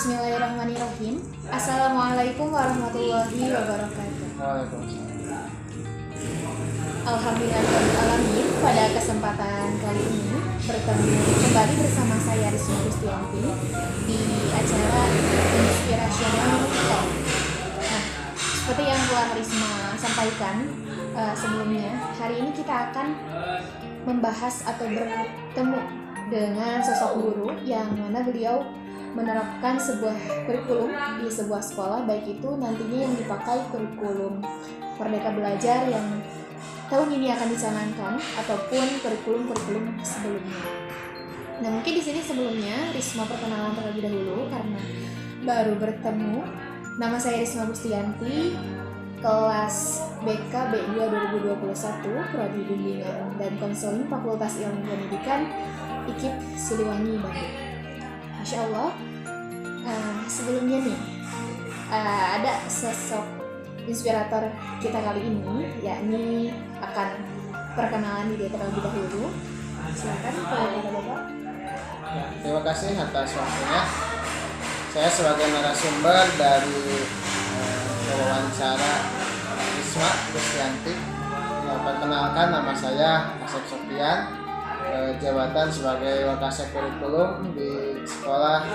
Bismillahirrahmanirrahim. Assalamualaikum warahmatullahi wabarakatuh. Waalaikumsalam. Alhamdulillahirrahmanirrahim. Pada kesempatan kali ini bertemu kembali bersama saya Risma Gustianti di acara Inspirational Talk. Nah, seperti yang telah Risma sampaikan sebelumnya, hari ini kita akan membahas atau bertemu dengan sosok guru yang mana beliau menerapkan sebuah kurikulum di sebuah sekolah, baik itu nantinya yang dipakai kurikulum Merdeka Belajar yang tahun ini akan dicanangkan ataupun kurikulum sebelumnya. Nah, mungkin di sini sebelumnya Risma perkenalan terlebih dahulu karena baru bertemu. Nama saya Risma Gustianti, kelas BK B2 2021, Prodi Bimbingan dan Konseling Fakultas Ilmu Pendidikan IKIP Siliwangi, Bandung. Masya Allah. Sebelumnya nih ada sosok inspirator kita kali ini, yakni akan perkenalan diri terlebih dahulu. Silakan kepada Bapak. Terima kasih atas waktunya. Saya sebagai narasumber dari wawancara Risma Gustianti. Perkenalkan, nama saya Asep Sofian, jabatan sebagai Wakasek Kurikulum di Sekolah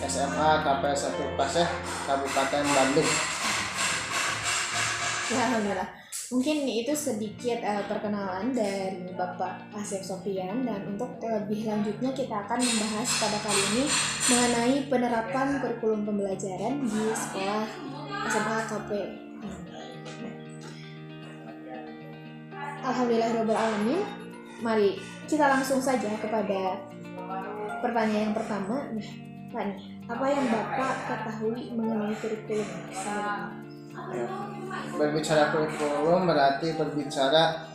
SMA KP 1 Paseh, Kabupaten Bandung. Ya, alhamdulillah. Mungkin itu sedikit perkenalan dari Bapak Asep Sofian, dan untuk lebih lanjutnya kita akan membahas pada kali ini mengenai penerapan kurikulum pembelajaran di sekolah SMA KP. Alhamdulillahirrahmanirrahim. Mari kita langsung saja kepada pertanyaan yang pertama. Nah, Pak, apa yang Bapak ketahui mengenai kurikulum sebelumnya? Berbicara kurikulum berarti berbicara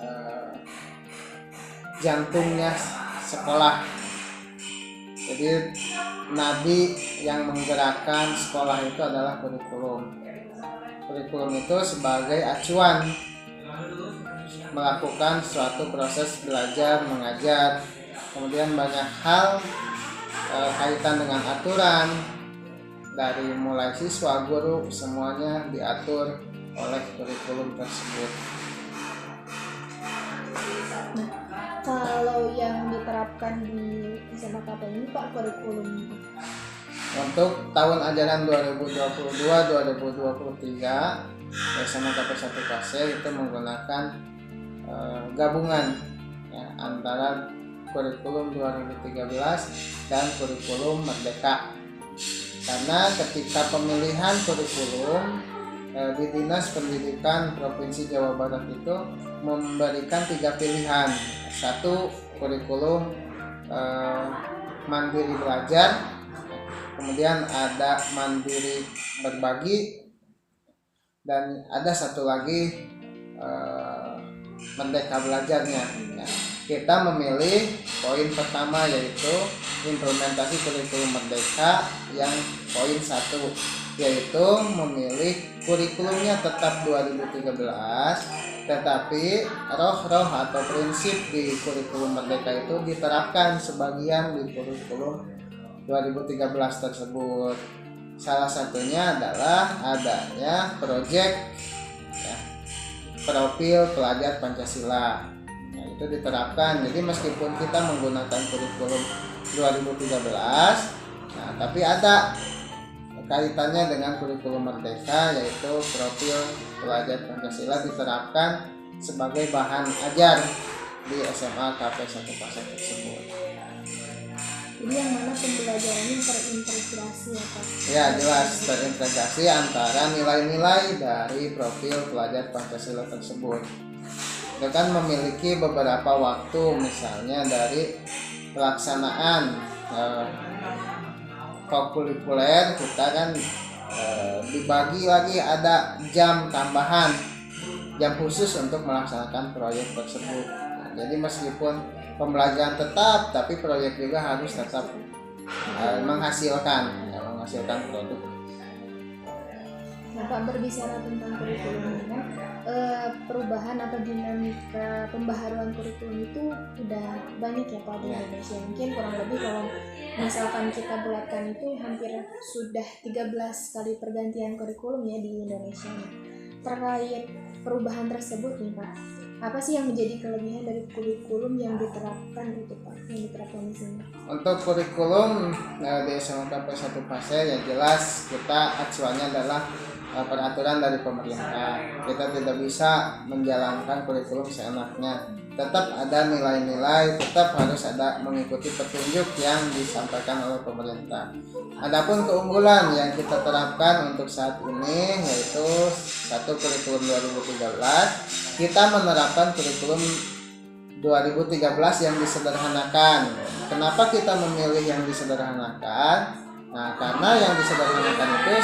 jantungnya sekolah. Jadi nadi yang menggerakkan sekolah itu adalah kurikulum. Kurikulum itu sebagai acuan melakukan suatu proses belajar mengajar, kemudian banyak hal kaitan dengan aturan, dari mulai siswa, guru, semuanya diatur oleh kurikulum tersebut. Nah, kalau yang diterapkan di SMA KP ini Pak, kurikulum Untuk tahun ajaran 2022-2023 SMA KP 1 Paseh itu menggunakan gabungan ya, antara kurikulum 2013 dan kurikulum Merdeka. Karena ketika pemilihan kurikulum di Dinas Pendidikan Provinsi Jawa Barat itu memberikan 3 pilihan. Satu, kurikulum mandiri belajar, kemudian ada mandiri berbagi, dan ada satu lagi Merdeka Belajarnya. Ya, kita memilih poin pertama, yaitu implementasi kurikulum Merdeka, yang poin 1 yaitu memilih kurikulumnya tetap 2013, tetapi roh atau prinsip di kurikulum Merdeka itu diterapkan sebagian di kurikulum 2013 tersebut. Salah satunya adalah adanya proyek ya, profil pelajar Pancasila. Nah, itu diterapkan. Jadi meskipun kita menggunakan kurikulum 2013, nah, tapi ada kaitannya dengan kurikulum Merdeka, yaitu profil pelajar Pancasila diterapkan sebagai bahan ajar di SMA KP 1 Paseh tersebut. Jadi yang mana pembelajarannya terintegrasi ya Pak? Ya, jelas terintegrasi antara nilai-nilai dari profil pelajar Pancasila tersebut. Kita kan memiliki beberapa waktu, misalnya dari pelaksanaan kokurikuler, kita kan dibagi lagi ada jam tambahan, jam khusus untuk melaksanakan proyek tersebut. Nah, jadi meskipun pembelajaran tetap, tapi proyek juga harus tetap menghasilkan produk. Nah, Pak, berbicara tentang kurikulum ini kan perubahan atau dinamika pembaharuan kurikulum itu udah banyak ya Pak di Indonesia. Mungkin kurang lebih kalau misalkan kita bulatkan itu hampir sudah 13 kali pergantian kurikulum ya di Indonesia. Terkait perubahan tersebut nih Pak, apa sih yang menjadi kelebihan dari kurikulum yang diterapkan itu Pak, yang diterapkan di sini? Untuk kurikulum di SMK 1 Pasir yang jelas kita acuannya adalah peraturan dari pemerintah. Kita tidak bisa menjalankan kurikulum seenaknya. Tetap ada nilai-nilai, tetap harus ada mengikuti petunjuk yang disampaikan oleh pemerintah. Adapun keunggulan yang kita terapkan untuk saat ini yaitu satu kurikulum 2013, kita menerapkan kurikulum 2013 yang disederhanakan. Kenapa kita memilih yang disederhanakan? Nah, karena yang disederhanakan itu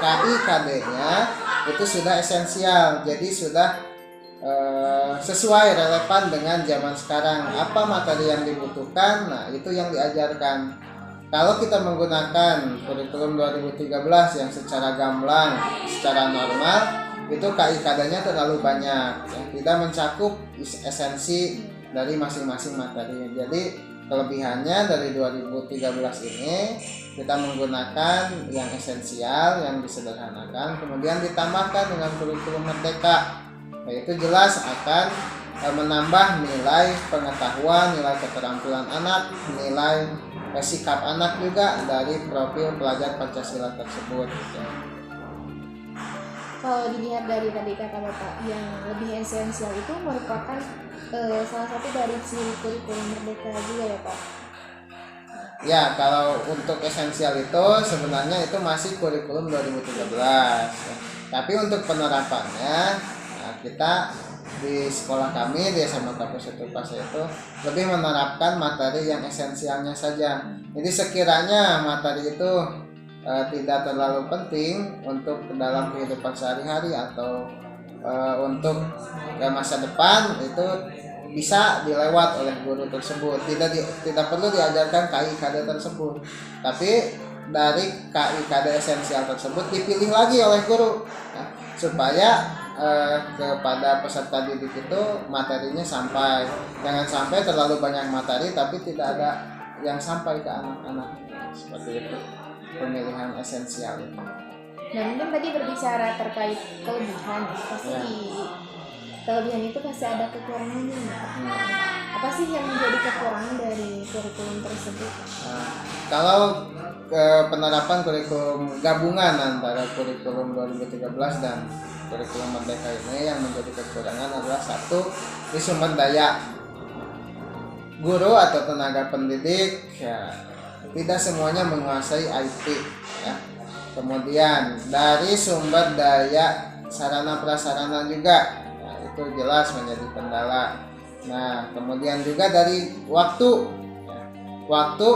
KIKD-nya itu sudah esensial, jadi sudah sesuai relevan dengan zaman sekarang. Apa materi yang dibutuhkan, nah itu yang diajarkan. Kalau kita menggunakan kurikulum 2013 yang secara gamblang, secara normal, itu KIKD-nya terlalu banyak, ya, tidak mencakup esensi dari masing-masing materi. Jadi kelebihannya dari 2013 ini kita menggunakan yang esensial, yang disederhanakan, kemudian ditambahkan dengan kurikulum merdeka, yaitu jelas akan menambah nilai pengetahuan, nilai keterampilan anak, nilai sikap anak juga dari profil pelajar Pancasila tersebut. Kalau dilihat dari tadi kata Bapak, yang lebih esensial itu merupakan salah satu dari ciri kurikulum merdeka juga ya Pak? Ya, kalau untuk esensial itu sebenarnya itu masih kurikulum 2013. Tapi untuk penerapannya, nah, kita di sekolah kami di SMK 1 Pasir itu lebih menerapkan materi yang esensialnya saja. Jadi sekiranya materi itu tidak terlalu penting untuk dalam kehidupan sehari-hari atau untuk masa depan, itu bisa dilewat oleh guru tersebut. Tidak perlu diajarkan KIKD tersebut, tapi dari KIKD esensial tersebut dipilih lagi oleh guru, ya, supaya kepada peserta didik itu materinya sampai. Jangan sampai terlalu banyak materi tapi tidak ada yang sampai ke anak-anak. Seperti itu pemilihan esensial itu. Nah, mungkin tadi berbicara terkait kelebihan, pasti Ya. di kelebihan itu pasti ada kekurangannya. Apa sih yang menjadi kekurangan dari kurikulum tersebut? Nah, kalau penerapan kurikulum gabungan antara kurikulum 2013 dan kurikulum merdeka ini, yang menjadi kekurangan adalah satu, di sumber daya. Guru atau tenaga pendidik ya tidak semuanya menguasai IT, ya. Kemudian dari sumber daya sarana prasarana juga, nah, itu jelas menjadi kendala. Nah, kemudian juga dari waktu, ya. Waktu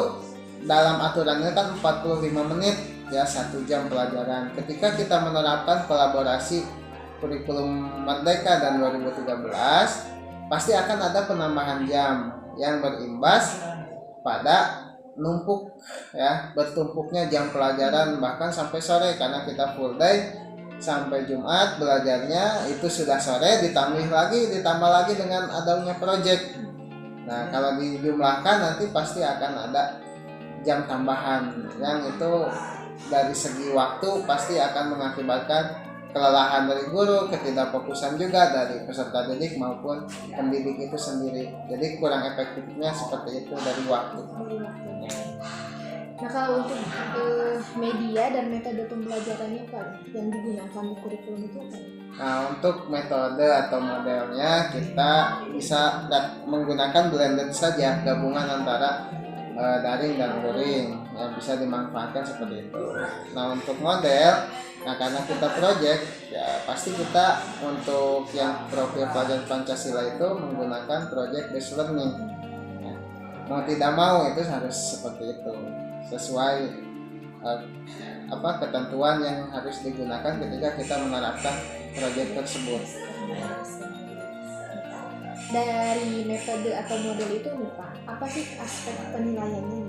dalam aturannya kan 45 menit ya, 1 jam pelajaran. Ketika kita menerapkan kolaborasi kurikulum merdeka dan 2013, pasti akan ada penambahan jam yang berimbas pada bertumpuknya jam pelajaran bahkan sampai sore, karena kita full day sampai Jumat belajarnya, itu sudah sore ditambah lagi dengan adanya project. Nah, kalau dijumlahkan nanti pasti akan ada jam tambahan yang itu dari segi waktu pasti akan mengakibatkan kelelahan dari guru, ketidakfokusan juga dari peserta didik maupun pendidik itu sendiri. Jadi kurang efektifnya seperti itu dari waktu. Nah, kalau untuk media dan metode pembelajarannya Pak yang digunakan di kurikulum itu apa? Nah, untuk metode atau modelnya kita bisa menggunakan blended saja, gabungan antara daring dan luring yang bisa dimanfaatkan seperti itu. Nah, untuk model, nah karena kita project ya pasti kita untuk yang profil pelajar Pancasila itu menggunakan project based learning. Ya, mau tidak mau itu harus seperti itu, sesuai ketentuan yang harus digunakan ketika kita menerapkan project tersebut. Dari metode atau model itu nih Pak, apa sih aspek penilaiannya?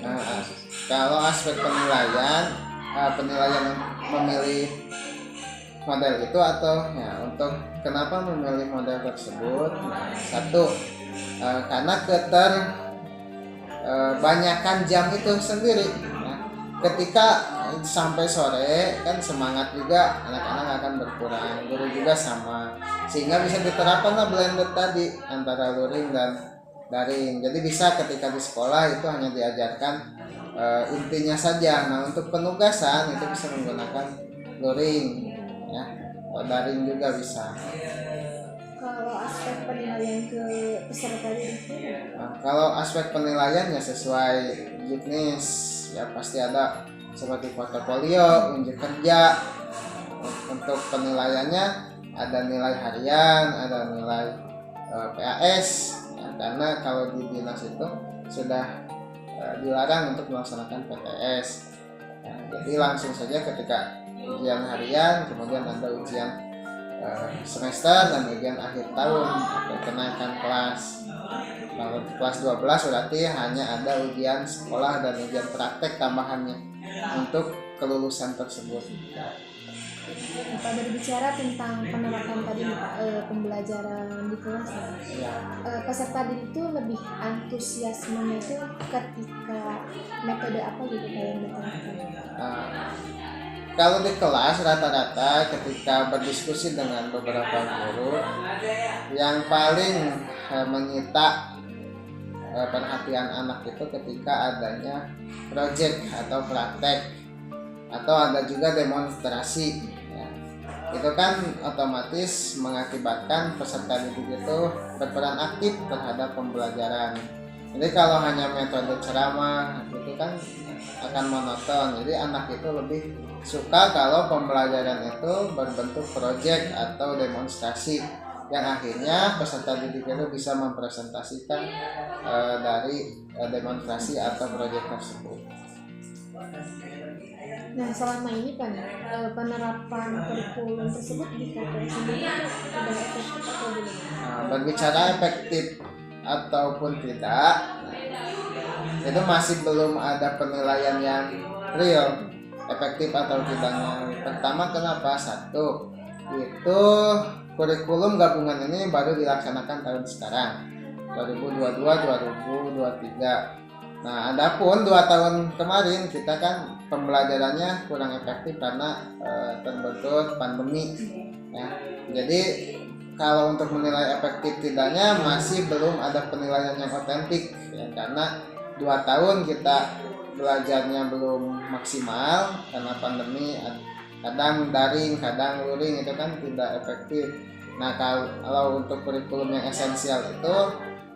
Nah, kalau aspek penilaian memilih model itu atau ya untuk kenapa memilih model tersebut? Nah, satu, karena banyakan jam itu sendiri. Nah, ketika sampai sore kan semangat juga anak-anak akan berkurang, guru juga sama, sehingga bisa diterapkan lah blended tadi antara luring dan daring. Jadi bisa ketika di sekolah itu hanya diajarkan intinya saja. Nah, untuk penugasan itu bisa menggunakan luring, ya, atau daring juga bisa. Kalau aspek penilaian ke peserta didik itu, Kalau aspek penilaian ya sesuai juknis, ya pasti ada seperti portofolio, unjuk kerja. Untuk penilaiannya ada nilai harian, ada nilai PAS, ya, karena kalau di dinas itu sudah dilarang untuk melaksanakan PTS. Nah, jadi langsung saja ketika ujian harian, kemudian ada ujian semester dan ujian akhir tahun atau kenaikan kelas. Kalau kelas 12 berarti hanya ada ujian sekolah dan ujian praktek tambahannya untuk kelulusan tersebut. Pak, berbicara tentang penerapan tadi Pak, pembelajaran di kelas, Ya. Peserta didik itu lebih antusiasmenya itu ketika metode apa gitu Pak yang diterapkan? Kalau di kelas rata-rata ketika berdiskusi dengan beberapa guru, yang paling menyita perhatian anak itu ketika adanya project atau praktek atau ada juga demonstrasi, ya. Itu kan otomatis mengakibatkan peserta didik itu berperan aktif terhadap pembelajaran. Jadi kalau hanya metode ceramah itu kan akan monoton. Jadi anak itu lebih suka kalau pembelajaran itu berbentuk proyek atau demonstrasi yang akhirnya peserta didik itu bisa mempresentasikan dari demonstrasi atau proyek tersebut. Nah, selama ini kan penerapan kurikulum tersebut di KPI sendiri sudah efektif atau belum? Berbicara efektif ataupun tidak, itu masih belum ada penilaian yang real efektif atau tidaknya. Pertama, kenapa? Satu, itu kurikulum gabungan ini baru dilaksanakan tahun sekarang 2022-2023. Nah, adapun 2 tahun kemarin kita kan pembelajarannya kurang efektif karena terbentur pandemi, ya. Jadi kalau untuk menilai efektif tidaknya masih belum ada penilaian yang otentik, ya, karena 2 tahun kita belajarnya belum maksimal karena pandemi, kadang daring, kadang luring, itu kan tidak efektif. Nah, kalau untuk kurikulum yang esensial itu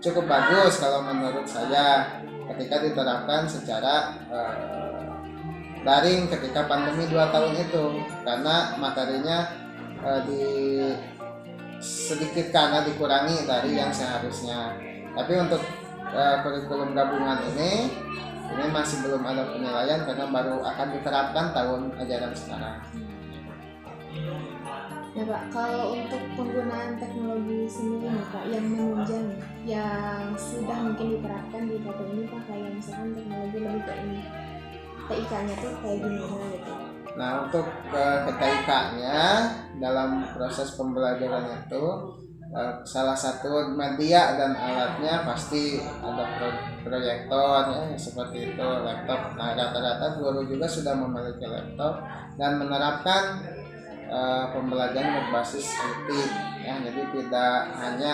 cukup bagus kalau menurut saya ketika diterapkan secara daring ketika pandemi 2 tahun itu, karena materinya sedikit karena dikurangi dari yang seharusnya. Tapi untuk kurikulum gabungan ini masih belum ada penilaian karena baru akan diterapkan tahun ajaran sekarang. Nah Pak, kalau untuk penggunaan teknologi sendiri nih Pak yang menunjang yang sudah mungkin diterapkan di KPI ini Pak, kayak misalkan teknologi lebih ke ini TIK-nya tuh kayak gimana gitu? Nah, untuk ke TIK-nya dalam proses pembelajaran itu salah satu media dan alatnya pasti ada proyektor, ya, seperti itu, laptop. Nah, rata-rata guru juga sudah memiliki laptop dan menerapkan pembelajaran berbasis IT, ya. Jadi tidak hanya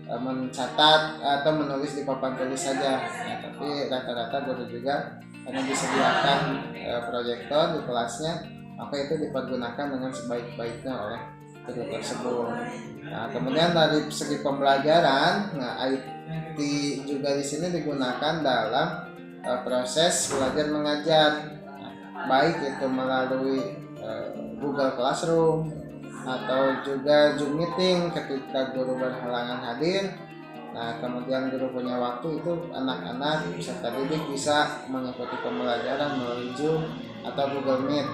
mencatat atau menulis di papan tulis saja, ya, tapi rata-rata guru juga karena disediakan proyektor di kelasnya, maka itu dipergunakan dengan sebaik-baiknya oleh guru tersebut. Nah, kemudian dari segi pembelajaran, nah IT juga di sini digunakan dalam proses belajar mengajar, nah, baik itu melalui Google Classroom atau juga Zoom meeting ketika guru berhalangan hadir. Nah, kemudian guru punya waktu, itu anak-anak peserta didik bisa mengikuti pembelajaran melalui Zoom atau Google Meet.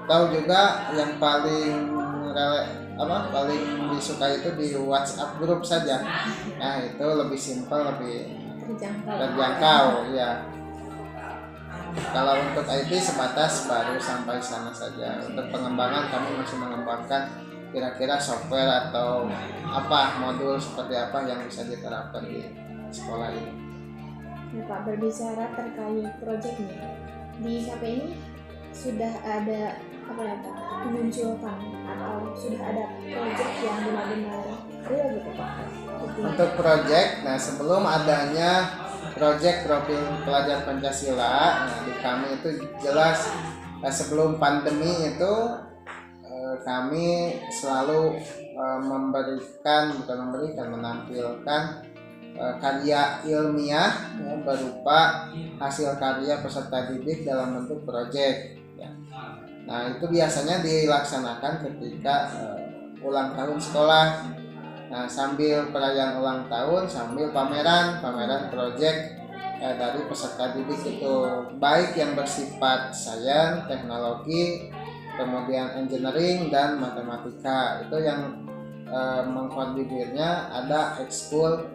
Tahu juga yang paling disukai itu di WhatsApp grup saja. Nah, itu lebih simpel, lebih terjangkau, ya. Kalau untuk IT sebatas baru sampai sana saja. Untuk pengembangan kami masih mengembangkan kira-kira software atau apa modul seperti apa yang bisa diterapkan di sekolah ini. Nah, Pak, berbicara terkait proyeknya di KP ini sudah ada apa ya Pak, memunculkan atau sudah ada proyek yang benar-benar real gitu Pak? Untuk proyek, nah sebelum adanya proyek profil pelajar Pancasila, nah di kami itu jelas sebelum pandemi itu kami selalu menampilkan karya ilmiah ya, berupa hasil karya peserta didik dalam bentuk proyek. Ya. Nah itu biasanya dilaksanakan ketika ulang tahun sekolah. Nah, sambil perayaan ulang tahun, sambil pameran proyek dari peserta didik itu, baik yang bersifat sains, teknologi, kemudian engineering dan matematika. Itu yang mengkoordinirnya ada ekskul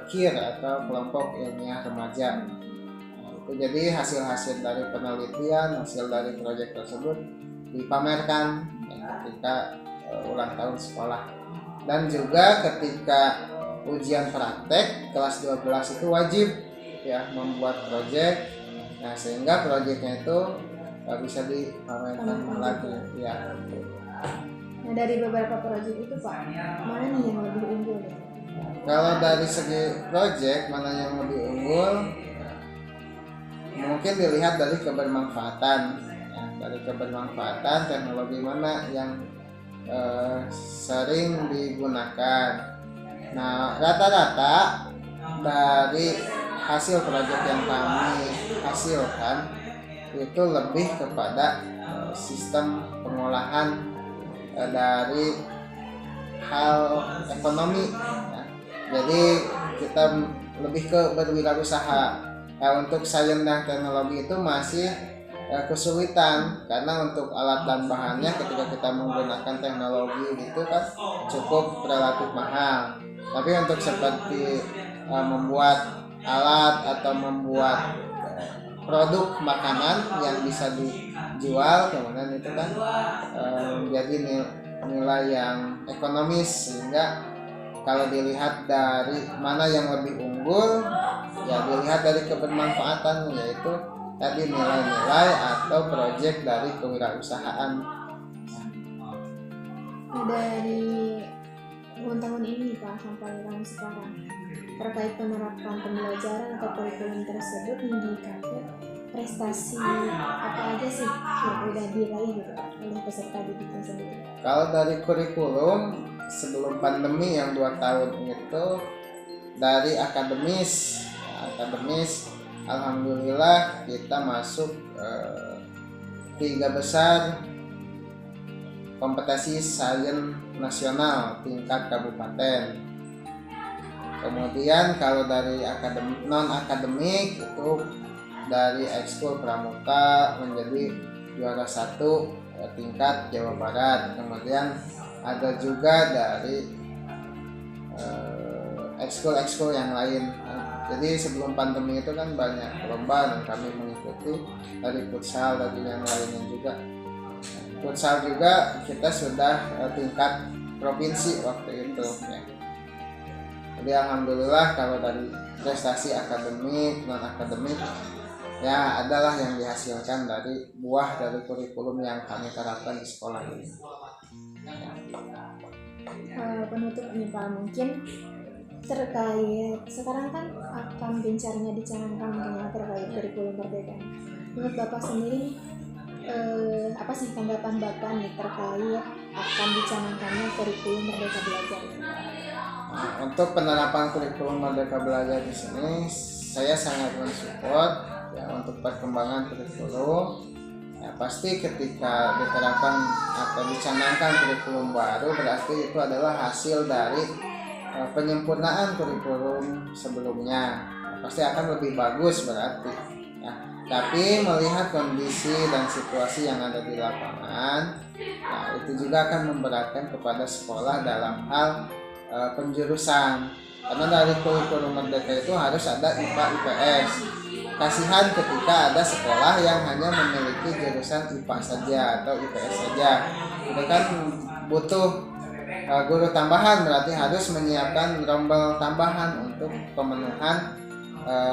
KIR atau kelompok ilmiah remaja. Itu jadi hasil-hasil dari penelitian, hasil dari proyek tersebut dipamerkan ketika ulang tahun sekolah. Dan juga ketika ujian praktek kelas 12 itu wajib ya membuat proyek. Nah, sehingga proyeknya itu bisa dipamerkan lagi ya. Nah, dari beberapa proyek itu Pak, mana nih yang lebih unggul ya? Kalau dari segi proyek mana yang lebih unggul? Mungkin dilihat dari kebermanfaatan ya, dari kebermanfaatan teknologi mana yang sering digunakan. Nah, rata-rata dari hasil proyek yang kami hasilkan itu lebih kepada sistem pengolahan dari hal ekonomi ya. Jadi kita lebih ke berwirausaha. Nah, untuk sains dan teknologi itu masih kesulitan karena untuk alat dan bahannya ketika kita menggunakan teknologi itu kan cukup relatif mahal. Tapi untuk seperti membuat alat atau membuat produk makanan yang bisa dijual kemudian itu kan menjadi nilai yang ekonomis, sehingga kalau dilihat dari mana yang lebih unggul ya dilihat dari kebermanfaatan, yaitu tadi nilai-nilai atau proyek dari kewirausahaan. Nah, dari tahun ini Pak sampai tahun sekarang terkait penerapan pembelajaran atau kurikulum tersebut mengindikasi prestasi apa aja sih yang udah diraih gitu Pak oleh peserta didiknya sendiri? Kalau dari kurikulum sebelum pandemi yang 2 tahun itu dari akademis alhamdulillah kita masuk 3 besar kompetisi sains nasional tingkat kabupaten. Kemudian kalau dari non akademik itu dari ekskul pramuka menjadi juara 1 tingkat Jawa Barat. Kemudian ada juga dari ekskul yang lain. Jadi sebelum pandemi itu kan banyak lomba dan kami mengikuti dari futsal, dari yang lainnya juga. Futsal juga kita sudah tingkat provinsi waktu itu ya. Jadi alhamdulillah kalau dari prestasi akademik, non akademik ya adalah yang dihasilkan dari buah dari kurikulum yang kami terapkan di sekolah ini. Penutup nih Pak, mungkin terkait sekarang kan akan gencarnya dicanangkan terkait kurikulum merdeka. Menurut Bapak sendiri apa sih tanggapan Bapak nih terkait akan dicanangkannya kurikulum merdeka belajar? Nah, untuk penerapan kurikulum merdeka belajar di sini saya sangat mensupport ya untuk perkembangan kurikulum. Ya, pasti ketika diterapkan atau dicanangkan kurikulum baru berarti itu adalah hasil dari penyempurnaan kurikulum sebelumnya. Pasti akan lebih bagus berarti ya. Tapi melihat kondisi dan situasi yang ada di lapangan, nah itu juga akan memberatkan kepada sekolah dalam hal penjurusan. karena dari kurikulum merdeka itu harus ada IPA IPS. Kasihan ketika ada sekolah yang hanya memiliki jurusan IPA saja atau IPS saja, itu kan butuh guru tambahan, berarti harus menyiapkan rombel tambahan untuk pemenuhan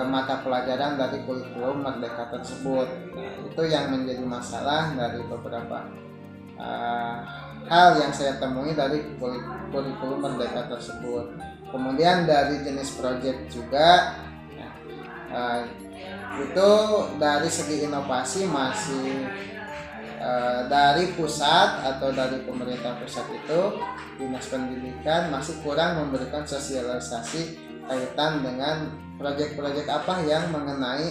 mata pelajaran dari kurikulum merdeka tersebut. Nah, itu yang menjadi masalah dari beberapa hal yang saya temui dari kurikulum merdeka tersebut. Kemudian dari jenis proyek juga, itu dari segi inovasi masih dari pusat atau dari pemerintah pusat itu, dinas pendidikan masih kurang memberikan sosialisasi kaitan dengan proyek-proyek apa yang mengenai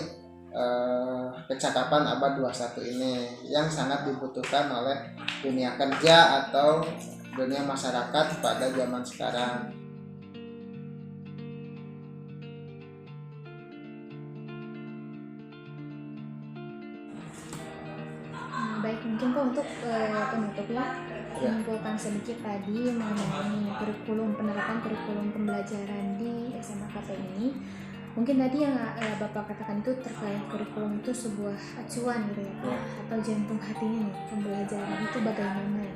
kecakapan abad 21 ini yang sangat dibutuhkan oleh dunia kerja atau dunia masyarakat pada zaman sekarang. Baik, mungkin Pak untuk penutupnya menyimpulkan sedikit tadi mengenai penerapan kurikulum pembelajaran di SMA KP ini. Mungkin tadi yang Bapak katakan itu terkait kurikulum itu sebuah acuan gitu ya Pak, atau jantung hatinya nih, pembelajaran itu bagaimana.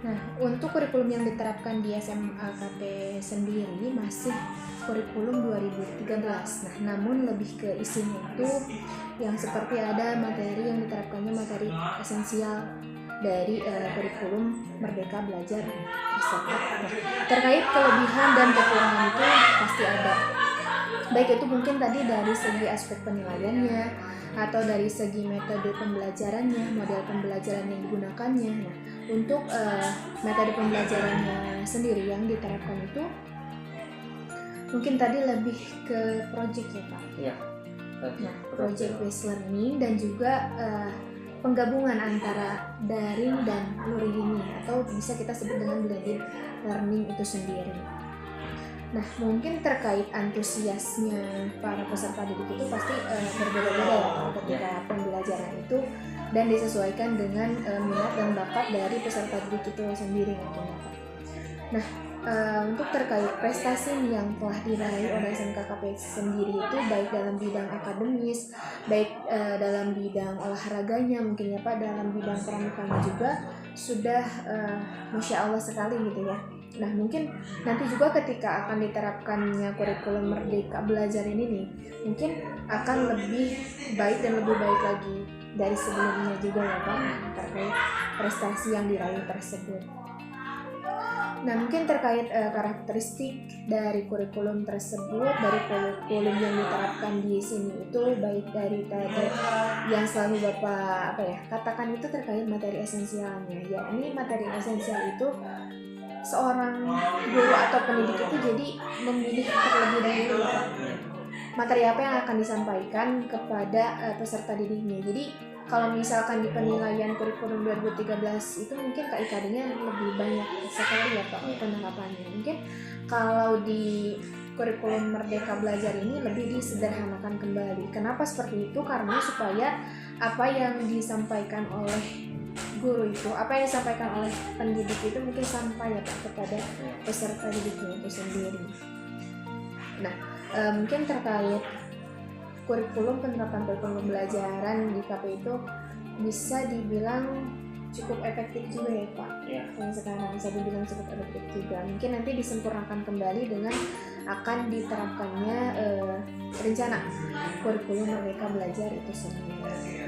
Nah, untuk kurikulum yang diterapkan di SMA KP sendiri masih kurikulum 2013. Nah, namun lebih ke isinya itu yang seperti ada materi yang diterapkannya materi esensial dari kurikulum Merdeka Belajar tersebut. Nah, terkait kelebihan dan kekurangan itu pasti ada. Baik itu mungkin tadi dari segi aspek penilaiannya atau dari segi metode pembelajarannya, model pembelajaran yang digunakannya. Nah, untuk metode pembelajarannya sendiri yang diterapkan itu mungkin tadi lebih ke project ya Pak. Iya. Nah, project based learning dan juga penggabungan antara daring dan luring ini, atau bisa kita sebut dengan blended learning itu sendiri. Nah, mungkin terkait antusiasnya para peserta didik itu pasti berbeda-beda ya Pak, ketika pembelajaran itu dan disesuaikan dengan minat dan bakat dari peserta didik itu sendiri nantinya Pak. Nah, untuk terkait prestasi yang telah diraih oleh SMK KP sendiri itu baik dalam bidang akademis, baik dalam bidang olahraganya mungkin ya Pak, dalam bidang pramukanya juga sudah Masya Allah sekali gitu ya. Nah, mungkin nanti juga ketika akan diterapkannya kurikulum Merdeka Belajar ini nih, mungkin akan lebih baik dan lebih baik lagi dari sebelumnya juga ya Pak, terkait prestasi yang diraih tersebut. Nah, mungkin terkait karakteristik dari kurikulum tersebut, dari kurikulum yang diterapkan di sini itu baik dari tadi yang selalu Bapak katakan itu terkait materi esensialnya. Ya, ini materi esensial itu seorang guru atau pendidik itu jadi memilih terlebih dahulu materi apa yang akan disampaikan kepada peserta didiknya. Jadi kalau misalkan di penilaian kurikulum 2013 itu mungkin KIKD-nya lebih banyak sekali ya Pak penerapannya. Mungkin kalau di kurikulum Merdeka Belajar ini lebih disederhanakan kembali. Kenapa seperti itu? Karena supaya apa yang disampaikan oleh guru itu, apa yang disampaikan oleh pendidik itu mungkin sampai ya Pak kepada peserta didiknya itu sendiri. Nah, mungkin terkait penerapan kurikulum pembelajaran di KP itu bisa dibilang cukup efektif juga ya Pak. Yang sekarang bisa dibilang cukup efektif juga. Mungkin nanti disempurnakan kembali dengan akan diterapkannya rencana kurikulum Merdeka Belajar itu sendiri.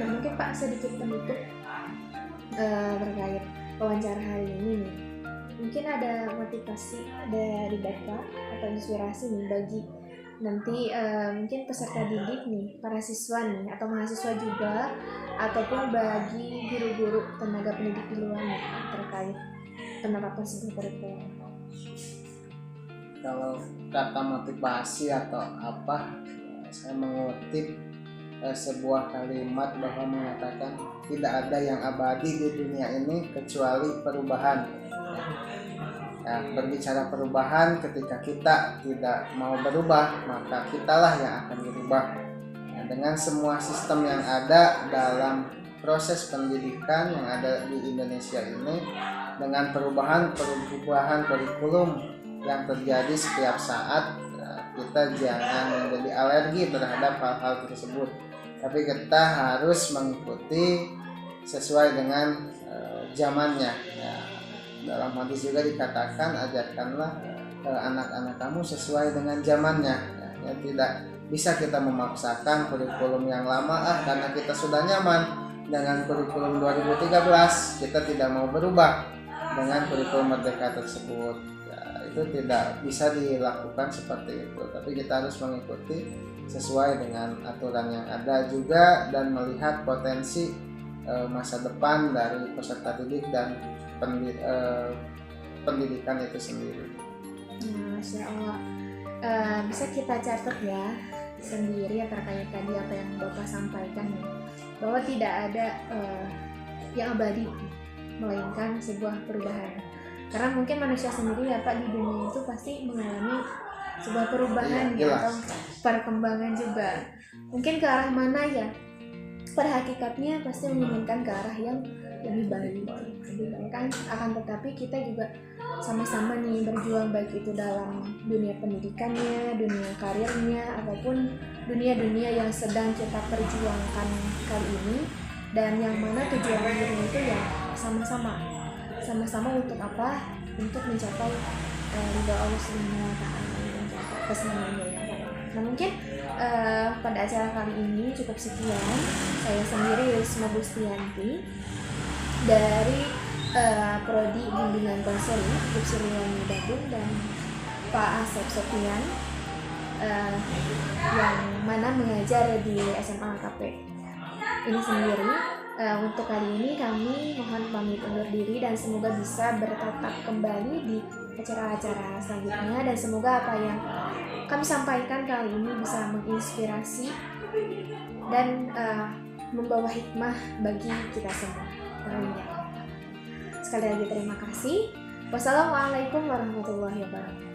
Nah, mungkin Pak sedikit penutup terkait wawancara hari ini nih. Mungkin ada motivasi dari Bapak atau inspirasi nih bagi nanti mungkin peserta didik nih, para siswa nih atau mahasiswa juga, ataupun bagi guru-guru tenaga pendidik di luar nih terkait penerapan sebuah kurikulum. Kalau kata motivasi atau apa, saya mengutip sebuah kalimat bahwa mengatakan tidak ada yang abadi di dunia ini kecuali perubahan. Ya, berbicara perubahan, ketika kita tidak mau berubah, maka kitalah yang akan berubah. Ya, dengan semua sistem yang ada dalam proses pendidikan yang ada di Indonesia ini, dengan perubahan kurikulum yang terjadi setiap saat, kita jangan menjadi alergi terhadap hal-hal tersebut, tapi kita harus mengikuti sesuai dengan zamannya. Ya, dalam hadis juga dikatakan, ajarkanlah anak-anak kamu sesuai dengan zamannya. Ya, tidak bisa kita memaksakan kurikulum yang lama karena kita sudah nyaman dengan kurikulum 2013, kita tidak mau berubah dengan kurikulum Merdeka tersebut. Ya, itu tidak bisa dilakukan seperti itu, tapi kita harus mengikuti sesuai dengan aturan yang ada juga dan melihat potensi masa depan dari peserta didik dan pendidikan itu sendiri. Masya Allah. Bisa kita catat ya sendiri ya terkait tadi apa yang Bapak sampaikan ya, bahwa tidak ada yang abadi melainkan sebuah perubahan. Karena mungkin manusia sendiri ya Pak di dunia itu pasti mengalami sebuah perubahan ya, atau perkembangan juga. Mungkin ke arah mana ya? Pada hakikatnya pasti menginginkan ke arah yang lebih baik kan, akan tetapi kita juga sama-sama nih berjuang, baik itu dalam dunia pendidikannya, dunia karirnya, ataupun dunia-dunia yang sedang kita perjuangkan kali ini, dan yang mana tujuannya itu ya sama-sama untuk apa? Untuk mencapai ridha Allah Subhanahu wa Ta'ala, mencapai kesenangannya ya Pak. Nah mungkin pada acara kali ini cukup sekian. Saya sendiri Risma Gustianti dari Prodi Bimbingan Konseling Siliwangi Badung, dan Pak Asep Sofian yang mana mengajar di SMA KP ini sendiri. Untuk kali ini kami mohon pamit undur diri dan semoga bisa bertatap kembali di acara-acara selanjutnya, dan semoga apa yang kami sampaikan kali ini bisa menginspirasi dan membawa hikmah bagi kita semua. Sekali lagi terima kasih. Wassalamualaikum warahmatullahi wabarakatuh.